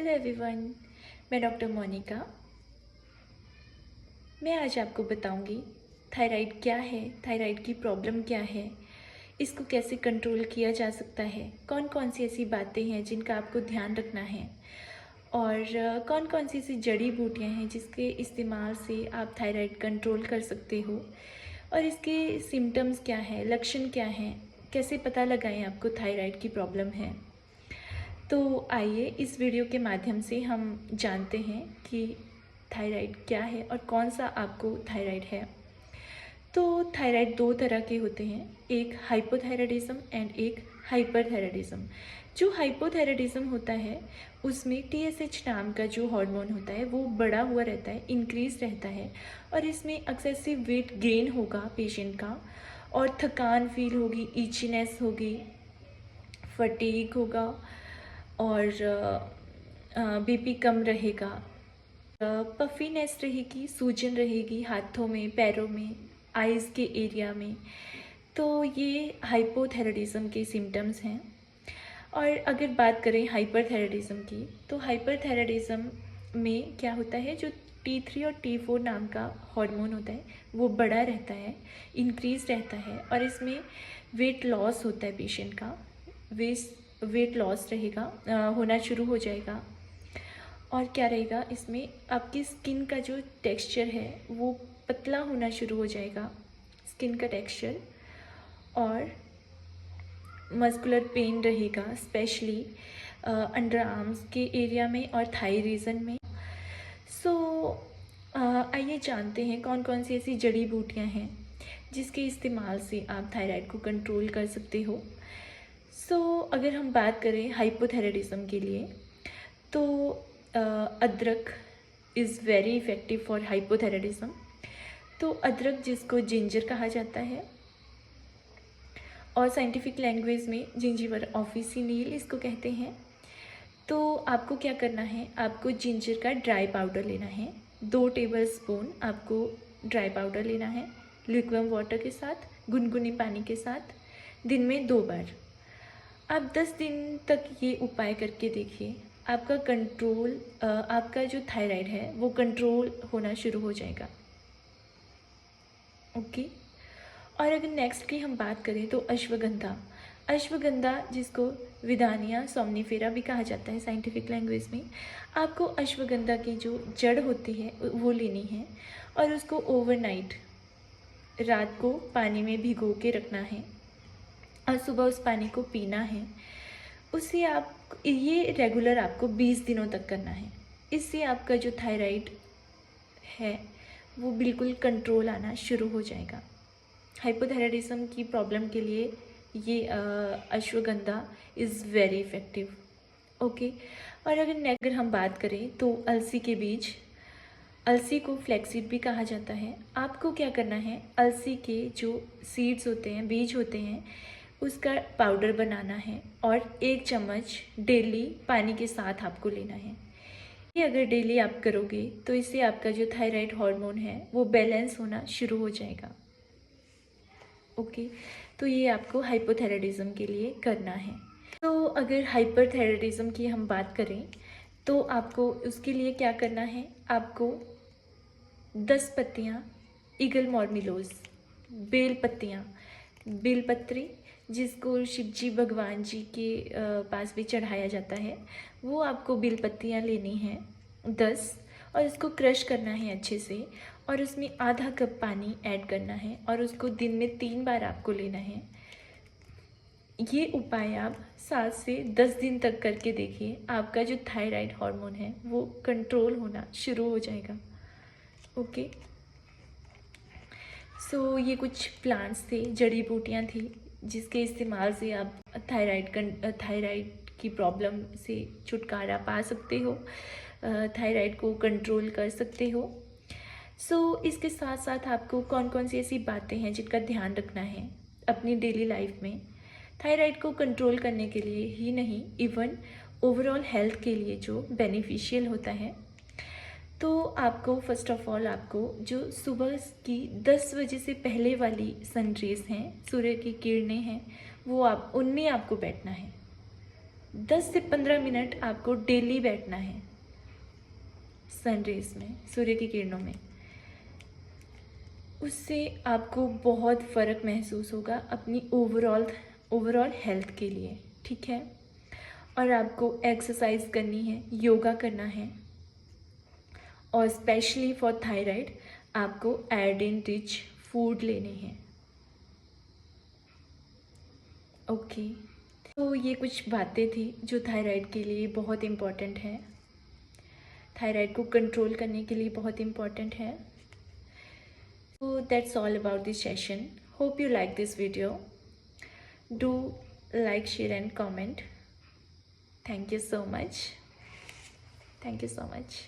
Hello everyone, मैं doctor Monika. मैं आज आपको बताऊंगी थायराइड क्या है, थायराइड की प्रॉब्लम क्या है, इसको कैसे कंट्रोल किया जा सकता है, कौन कौन सी ऐसी बातें हैं जिनका आपको ध्यान रखना है और कौन कौन सी ऐसी जड़ी बूटियां हैं जिसके इस्तेमाल से आप थायराइड कंट्रोल कर सकते हो और इसके सिम्टम्स क्या हैं, लक्षण क्या हैं, कैसे पता लगाएं आपको थायराइड की प्रॉब्लम है। तो आइए इस वीडियो के माध्यम से हम जानते हैं कि थायराइड क्या है और कौन सा आपको थायराइड है। तो थायराइड दो तरह के होते हैं, एक हाइपोथायराइडिज्म एंड एक हाइपरथायराइडिज्म। जो हाइपोथायराइडिज्म होता है उसमें TSH नाम का जो हार्मोन होता है वो बढ़ा हुआ रहता है, इंक्रीज रहता है और इसमें एक्सेसिव वेट गेन होगा पेशेंट का और थकान फील होगी, इचीनेस होगी, फटीग होगा और BP कम रहेगा, पफीनेस रहेगी, सूजन रहेगी हाथों में, पैरों में, आइज़ के एरिया में। तो ये हाइपोथायराइडिज्म के सिम्टम्स हैं। और अगर बात करें हाइपरथायराइडिज्म की, तो हाइपरथायराइडिज्म में क्या होता है, जो T3 और T4 नाम का हार्मोन होता है वो बढ़ा रहता है, इंक्रीज रहता है और इसमें वेट लॉस होता है पेशेंट का, वेट लॉस रहेगा, होना शुरू हो जाएगा। और क्या रहेगा, इसमें आपकी स्किन का जो टेक्सचर है वो पतला होना शुरू हो जाएगा, स्किन का टेक्सचर, और मस्कुलर पेन रहेगा स्पेशली अंडर आर्म्स के एरिया में और थाई रीजन में। सो आइए जानते हैं कौन कौन सी ऐसी जड़ी बूटियां हैं जिसके इस्तेमाल से आप थायराइड को कंट्रोल कर सकते हो। अगर हम बात करें हाइपोथायराइडिज्म के लिए, तो अदरक is very effective for hypothyroidism. तो अदरक, जिसको जिंजर कहा जाता है और साइंटिफिक लैंग्वेज में जिंजीवर ऑफिसिनील इसको कहते हैं। तो आपको क्या करना है, आपको जिंजर का ड्राई पाउडर लेना है, 2 टेबलस्पून आपको ड्राई पाउडर लेना है ल्यूकवार्म वाटर के साथ, गुनगुने पानी के साथ, दिन में 2 बार। आप 10 दिन तक ये उपाय करके देखिए, आपका आपका जो थायराइड है वो कंट्रोल होना शुरू हो जाएगा। ओके। और अगर नेक्स्ट की हम बात करें तो अश्वगंधा, जिसको विदानिया सोमनीफेरा भी कहा जाता है साइंटिफिक लैंग्वेज में, आपको अश्वगंधा की जो जड़ होती है वो लेनी है और उसको ओवरनाइट, रात को पानी में भिगो के रखना है और सुबह उस पानी को पीना है। उससे ये रेगुलर आपको 20 दिनों तक करना है। इससे आपका जो थायराइड है वो बिल्कुल कंट्रोल आना शुरू हो जाएगा। हाइपोथायराइडिज्म की प्रॉब्लम के लिए ये ashwagandha is very effective. Okay. और अगर हम बात करें तो अलसी के बीज, अलसी को फ्लैक्सीड भी कहा जाता है। आपको क्या करना है, अलसी के जो सीड्स होते हैं, बीज होते हैं, उसका पाउडर बनाना है और 1 चम्मच डेली पानी के साथ आपको लेना है। ये अगर डेली आप करोगे तो इससे आपका जो थायराइड हार्मोन है वो बैलेंस होना शुरू हो जाएगा। ओके। तो ये आपको हाइपोथायराइडिज्म के लिए करना है। तो अगर हाइपरथायराइडिज्म की हम बात करें तो आपको उसके लिए क्या करना है, आपको 10 पत्तियाँ ईगल मॉर्मिलोस, बेलपत्री, जिसको शिव जी भगवान जी के पास भी चढ़ाया जाता है, वो आपको बेलपत्तियाँ लेनी हैं 10 और इसको क्रश करना है अच्छे से और उसमें आधा कप पानी ऐड करना है और उसको दिन में 3 बार आपको लेना है। ये उपाय आप 7 से 10 दिन तक करके देखिए, आपका जो थायराइड हार्मोन है वो कंट्रोल होना शुरू हो जाएगा। ओके। ये कुछ प्लांट्स थे, जड़ी बूटियाँ थी जिसके इस्तेमाल से आप थायराइड की प्रॉब्लम से छुटकारा पा सकते हो, थायराइड को कंट्रोल कर सकते हो। इसके साथ साथ आपको कौन कौन सी ऐसी बातें हैं जिनका ध्यान रखना है अपनी डेली लाइफ में, थायराइड को कंट्रोल करने के लिए ही नहीं, इवन ओवरऑल हेल्थ के लिए जो बेनिफिशियल होता है। तो आपको फर्स्ट ऑफ ऑल आपको जो सुबह की 10 बजे से पहले वाली सन रेज़ हैं, सूर्य की किरणें हैं, वो उनमें आपको बैठना है। 10 से 15 मिनट आपको डेली बैठना है सन रेज में, सूर्य की किरणों में। उससे आपको बहुत फ़र्क महसूस होगा अपनी ओवरऑल हेल्थ के लिए, ठीक है। और आपको एक्सरसाइज करनी है, योगा करना है, और स्पेशली फॉर थायराइड आपको आयोडीन रिच फूड लेने हैं। ओके, तो ये कुछ बातें थी जो थायराइड के लिए बहुत इम्पॉर्टेंट है, थायराइड को कंट्रोल करने के लिए बहुत इम्पॉर्टेंट है। So that's all about this session. Hope you like this video. Do like, share and comment. Thank you so much. Thank you so much.